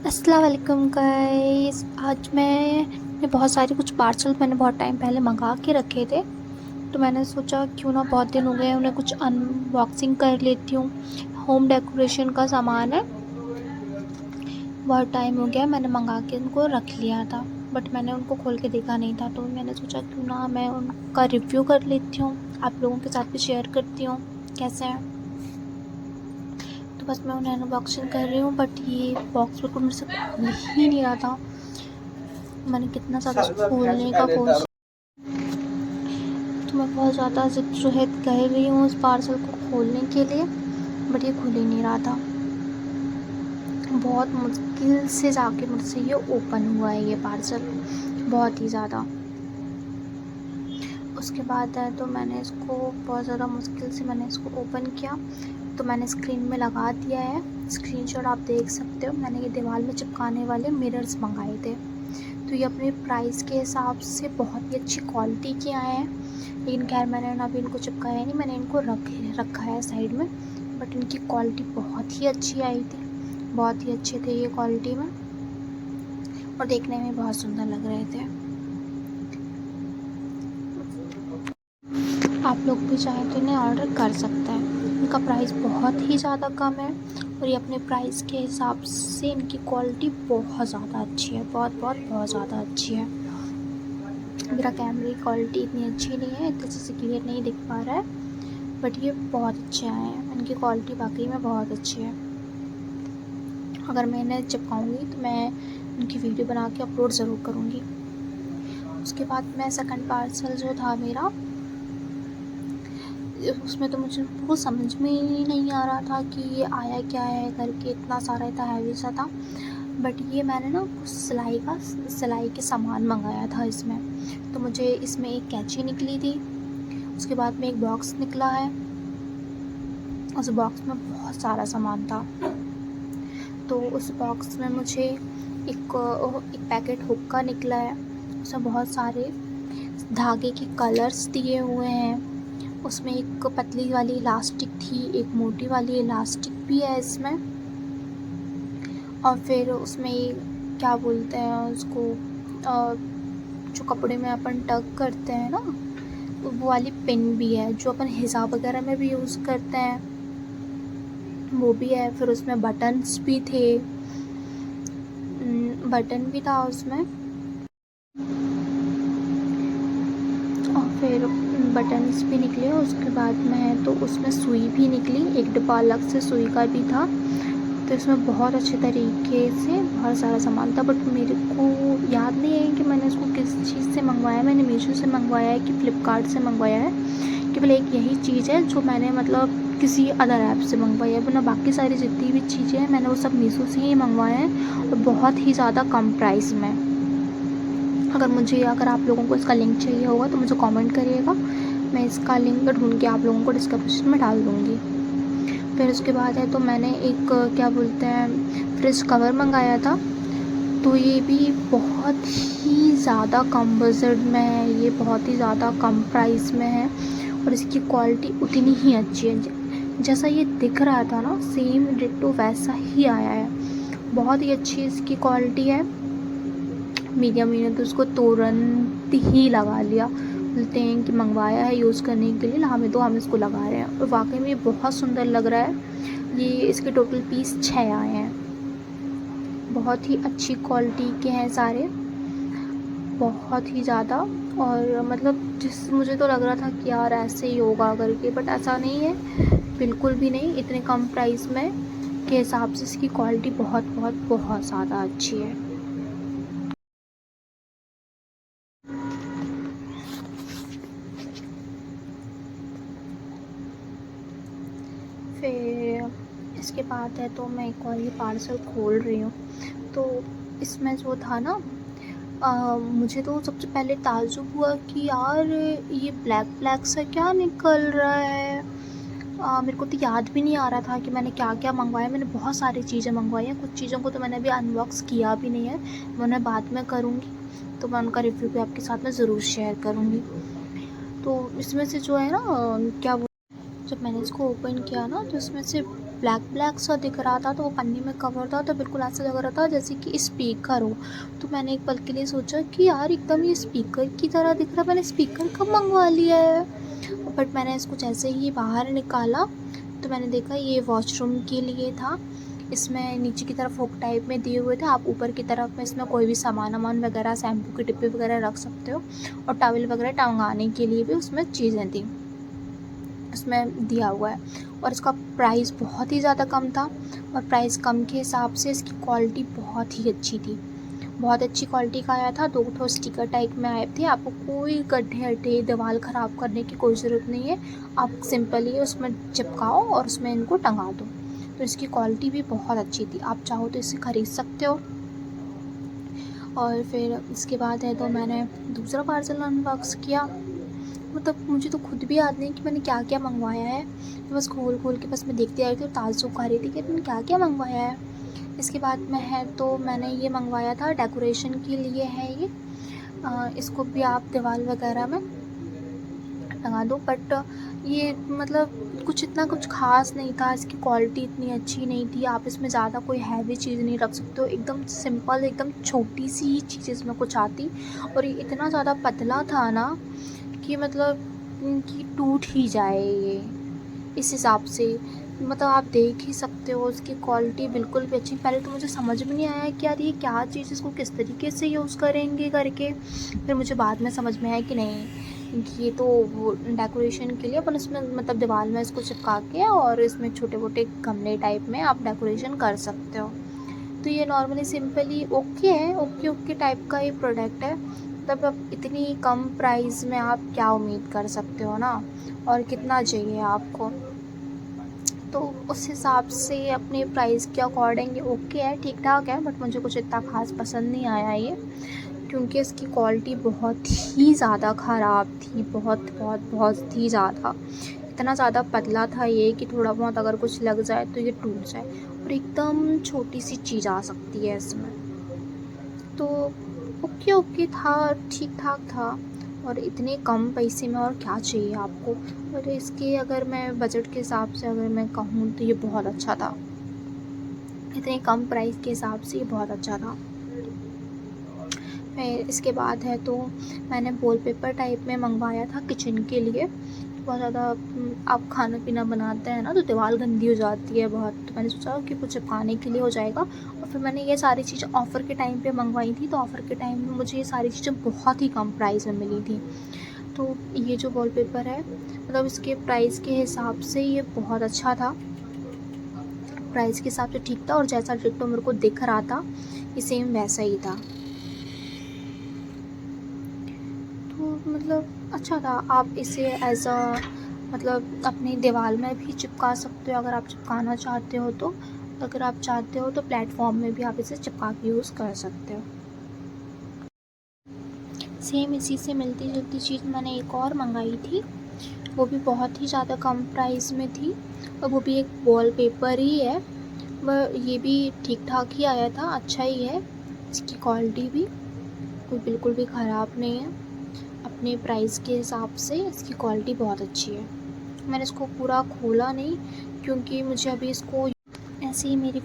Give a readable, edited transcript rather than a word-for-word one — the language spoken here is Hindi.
अस्सलाम वालेकुम गाइस। आज मैंने बहुत सारे कुछ पार्सल मैंने बहुत टाइम पहले मंगा के रखे थे, तो मैंने सोचा क्यों ना बहुत दिन हो गए उन्हें कुछ अनबॉक्सिंग कर लेती हूँ। होम डेकोरेशन का सामान है, बहुत टाइम हो गया मैंने मंगा के उनको रख लिया था, बट मैंने उनको खोल के देखा नहीं था, तो मैंने सोचा क्यों ना मैं उनका रिव्यू कर लेती हूँ, आप लोगों के साथ भी शेयर करती हूँ कैसे हैं। तो बस मैं उन्हें अनबॉक्सिंग कर रही हूँ, बट ये बॉक्स बिल्कुल मुझसे खुल ही नहीं रहा था। मैंने कितना ज़्यादा इसको खोलने का कोशिश, तो मैं बहुत ज़्यादा ज़िद कर रही हूँ उस पार्सल को खोलने के लिए, बट ये खुल ही नहीं रहा था। बहुत मुश्किल से जाके मुझसे ये ओपन हुआ है ये पार्सल, बहुत ही ज़्यादा। उसके बाद है तो मैंने इसको बहुत ज़्यादा मुश्किल से मैंने इसको ओपन किया, तो मैंने स्क्रीन में लगा दिया है। स्क्रीनशॉट आप देख सकते हो। मैंने ये दीवार में चिपकाने वाले मिरर्स मंगाए थे, तो ये अपने प्राइस के हिसाब से बहुत ही अच्छी क्वालिटी के आए हैं, लेकिन खैर मैंने अभी इनको चिपकाया नहीं, मैंने इनको रखा है साइड में। बट इनकी क्वालिटी बहुत ही अच्छी आई थी, बहुत ही अच्छे थे ये क्वालिटी में, और देखने में बहुत सुंदर लग रहे थे। आप लोग भी चाहें तो इन्हें ऑर्डर कर सकते हैं। इनका प्राइस बहुत ही ज़्यादा कम है, और ये अपने प्राइस के हिसाब से इनकी क्वालिटी बहुत ज़्यादा अच्छी है, बहुत ज़्यादा अच्छी है। मेरा कैमरे की क्वालिटी इतनी अच्छी नहीं है, इतने अच्छे से क्लियर नहीं दिख पा रहा है, बट ये बहुत अच्छे आए हैं। इनकी क्वालिटी वाकई में बहुत अच्छी है। अगर मैं इन्हें चिपकाऊँगी तो मैं उनकी वीडियो बना के अपलोड ज़रूर करूँगी। उसके बाद मैं सेकंड पार्सल जो था मेरा, उसमें तो मुझे वो समझ में ही नहीं आ रहा था कि ये आया क्या है करके, इतना सारा इतना हैवी सा था। बट ये मैंने ना कुछ सिलाई के सामान मंगाया था इसमें, तो मुझे इसमें एक कैंची निकली थी। उसके बाद में एक बॉक्स निकला है, उस बॉक्स में बहुत सारा सामान था। तो उस बॉक्स में मुझे एक पैकेट हुक का निकला है, उसमें बहुत सारे धागे के कलर्स दिए हुए हैं। उसमें एक पतली वाली इलास्टिक थी, एक मोटी वाली इलास्टिक भी है इसमें, और फिर उसमें क्या बोलते हैं उसको, जो कपड़े में अपन टक करते हैं ना, वो वाली पिन भी है, जो अपन हिजाब वगैरह में भी यूज़ करते हैं, वो भी है। फिर उसमें बटन्स भी थे, बटन भी था उसमें, और फिर बटन्स भी निकले। उसके बाद में तो उसमें सुई भी निकली, एक डिब्बा अलग से सुई का भी था। तो इसमें बहुत अच्छे तरीके से बहुत सारा सामान था, बट मेरे को याद नहीं है कि मैंने इसको किस चीज़ से मंगवाया है। मैंने मीशो से मंगवाया है कि फ़्लिपकार्ट से मंगवाया है, केवल एक यही चीज़ है जो मैंने मतलब किसी अदर ऐप से मंगवाई है, वरना बाकी सारी जितनी भी चीज़ें हैं मैंने वो सब मीशो से ही मंगवाए हैं, और बहुत ही ज़्यादा कम प्राइस में। अगर आप लोगों को इसका लिंक चाहिए होगा तो मुझे कमेंट करिएगा, मैं इसका लिंक ढूंढ के आप लोगों को डिस्क्रिप्शन में डाल दूँगी। फिर उसके बाद है तो मैंने एक क्या बोलते हैं फ्रिज कवर मंगाया था, तो ये भी बहुत ही ज़्यादा कम बजट में है, ये बहुत ही ज़्यादा कम प्राइस में है, और इसकी क्वालिटी उतनी ही अच्छी है। जैसा ये दिख रहा था ना, सेम डिट्टो वैसा ही आया है। बहुत ही अच्छी इसकी क्वालिटी है। मीडियम ने तो उसको तुरंत ही लगा लिया, बोलते हैं कि मंगवाया है यूज़ करने के लिए, हमें तो हम इसको लगा रहे हैं, और वाकई में ये बहुत सुंदर लग रहा है। ये इसके टोटल पीस 6 आए हैं, बहुत ही अच्छी क्वालिटी के हैं सारे, बहुत ही ज़्यादा। और मतलब मुझे तो लग रहा था कि यार ऐसे ही होगा करके, बट ऐसा नहीं है, बिल्कुल भी नहीं। इतने कम प्राइस में के हिसाब से इसकी क्वालिटी बहुत ज़्यादा अच्छी है। फिर इसके बाद है तो मैं एक और ये पार्सल खोल रही हूँ, तो इसमें जो था ना, मुझे तो सबसे पहले ताज्जुब हुआ कि यार ये ब्लैक सा क्या निकल रहा है। मेरे को तो याद भी नहीं आ रहा था कि मैंने क्या क्या मंगवाया। मैंने बहुत सारी चीज़ें मंगवाई हैं, कुछ चीज़ों को तो मैंने अभी अनबॉक्स किया भी नहीं है, मैं उन्हें बाद में करूँगी, तो मैं उनका रिव्यू भी आपके साथ में ज़रूर शेयर करूँगी। तो इसमें से जो है ना, क्या जब मैंने इसको ओपन किया ना, तो इसमें से ब्लैक ब्लैक सा दिख रहा था, तो वो पन्नी में कवर था, तो बिल्कुल ऐसा लग रहा था जैसे कि स्पीकर हो। तो मैंने एक पल के लिए सोचा कि यार एकदम ये स्पीकर की तरह दिख रहा है, मैंने स्पीकर कब मंगवा लिया है। बट मैंने इसको जैसे ही बाहर निकाला तो मैंने देखा ये वॉशरूम के लिए था। इसमें नीचे की तरफ हुक टाइप में दिए हुए थे, आप ऊपर की तरफ में इसमें कोई भी सामान वगैरह, शैम्पू के डिब्बे वगैरह रख सकते हो, और टॉवल वगैरह टंगाने के लिए भी उसमें चीज़ें थी, उसमें दिया हुआ है। और इसका प्राइस बहुत ही ज़्यादा कम था, और प्राइस कम के हिसाब से इसकी क्वालिटी बहुत ही अच्छी थी, बहुत अच्छी क्वालिटी का आया था। 2 स्टिकर टाइप में आए थे, आपको कोई गड्ढे अड्ढे दीवार ख़राब करने की कोई ज़रूरत नहीं है, आप सिंपली उसमें चिपकाओ और उसमें इनको टंगा दो। तो इसकी क्वालिटी भी बहुत अच्छी थी, आप चाहो तो इसे ख़रीद सकते हो। और फिर इसके बाद है तो मैंने दूसरा पार्सल अनबॉक्स किया। मतलब मुझे तो खुद भी याद नहीं कि मैंने क्या क्या मंगवाया है, तो बस खोल खोल के बस मैं देखती आ रही थी और ताज्जुब कर रही थी कि मैंने क्या क्या मंगवाया है। इसके बाद में है तो मैंने ये मंगवाया था, डेकोरेशन के लिए है ये। इसको भी आप दीवार वगैरह में लगा दो। बट ये मतलब कुछ ख़ास नहीं था, इसकी क्वालिटी इतनी अच्छी नहीं थी, आप इसमें ज़्यादा कोई हैवी चीज़ नहीं रख सकते हो, एकदम सिंपल, एकदम छोटी सी ही चीज़ इसमें कुछ आती। और ये इतना ज़्यादा पतला था ना कि मतलब कि टूट ही जाए ये, इस हिसाब से। मतलब आप देख ही सकते हो उसकी क्वालिटी बिल्कुल भी अच्छी। पहले तो मुझे समझ में नहीं आया कि यार ये क्या चीज़, इसको किस तरीके से यूज़ करेंगे करके। फिर मुझे बाद में समझ में आया कि नहीं, ये तो वो डेकोरेशन के लिए अपन उसमें मतलब दीवार में इसको चिपका के और इसमें छोटे मोटे गमले टाइप में आप डेकोरेशन कर सकते हो। तो ये नॉर्मली सिंपली ओके है, ओके टाइप का ये प्रोडक्ट है। तब अब इतनी कम प्राइस में आप क्या उम्मीद कर सकते हो ना, और कितना चाहिए आपको। तो उस हिसाब से अपने प्राइस के अकॉर्डिंग ओके है, ठीक ठाक है। बट मुझे कुछ इतना ख़ास पसंद नहीं आया ये, क्योंकि इसकी क्वालिटी बहुत ही ज़्यादा ख़राब थी, बहुत ही ज़्यादा। इतना ज़्यादा पतला था ये कि थोड़ा बहुत अगर कुछ लग जाए तो ये टूट जाए, और एकदम छोटी सी चीज़ आ सकती है इसमें। तो ओके था, ठीक ठाक था। और इतने कम पैसे में और क्या चाहिए आपको। और इसके अगर मैं बजट के हिसाब से अगर मैं कहूँ तो ये बहुत अच्छा था, इतने कम प्राइस के हिसाब से ये बहुत अच्छा था। फिर इसके बाद है तो मैंने वॉलपेपर टाइप में मंगवाया था किचन के लिए। बहुत ज़्यादा आप खाना पीना बनाते हैं ना तो दीवार गंदी हो जाती है बहुत, तो मैंने सोचा कि कुछ चिपकाने के लिए हो जाएगा। और फिर मैंने ये सारी चीज़ें ऑफ़र के टाइम पे मंगवाई थी, तो ऑफ़र के टाइम में मुझे ये सारी चीज़ें बहुत ही कम प्राइस में मिली थी। तो ये जो वॉलपेपर है मतलब इसके प्राइस के हिसाब से ये बहुत अच्छा था, प्राइस के हिसाब से ठीक था, और जैसा डिट्टो मेरे को दिख रहा था ये सेम वैसा ही था। तो मतलब अच्छा था, आप इसे एज़ अ मतलब अपनी दीवार में भी चिपका सकते हो अगर आप चिपकाना चाहते हो तो। अगर आप चाहते हो तो प्लेटफॉर्म में भी आप इसे चिपका के यूज़ कर सकते हो। सेम इसी से मिलती जुलती चीज़ मैंने एक और मंगाई थी, वो भी बहुत ही ज़्यादा कम प्राइस में थी, और वो भी एक वॉलपेपर ही है। वह ये भी ठीक ठाक ही आया था, अच्छा ही है, इसकी क्वालिटी भी कोई बिल्कुल भी ख़राब नहीं है। अपने प्राइस के हिसाब से इसकी क्वालिटी बहुत अच्छी है। मैंने इसको पूरा खोला नहीं क्योंकि मुझे अभी इसको ऐसे ही मेरी